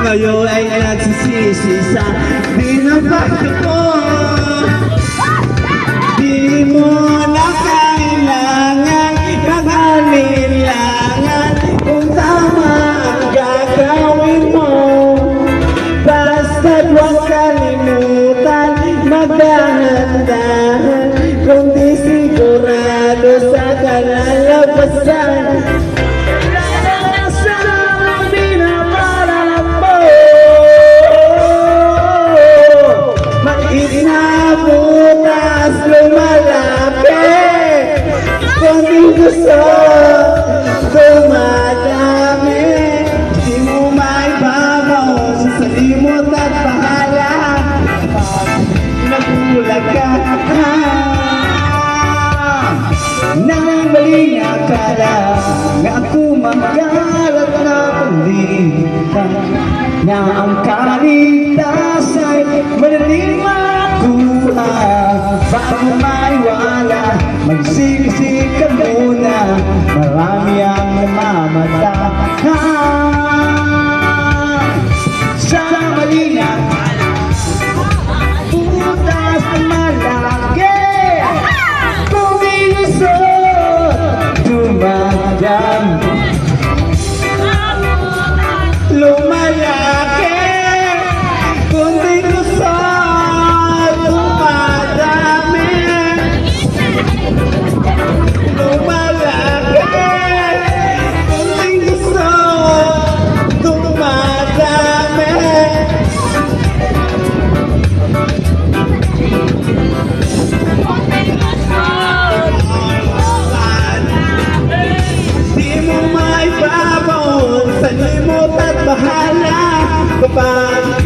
Ngayon ay nagsisisi sa binabasa ko. Di mo na kailangan mag-alilangan kung tama ang gagawin mo. Basta't huwag kalimutan magdahan-dahan kung di sigurado sa kalalabasan. Bukas lumalapit kung di gusto dumadami. Di mo maibabaw sa salimot at bahala. Nagulag ka nang maling akala nga ako magalat na palitan na ang kaligtas ay madaling makuha. Bago maiwala, magsiksik ka muna, marami ang namamatahan sa maling akala. Butas na malaki kung ilusot dumadam. Lumalaki kung di gusto dumadami. Lumalaki kung di gusto dumadami. Di mo maibabaw sa limot at bahala kapag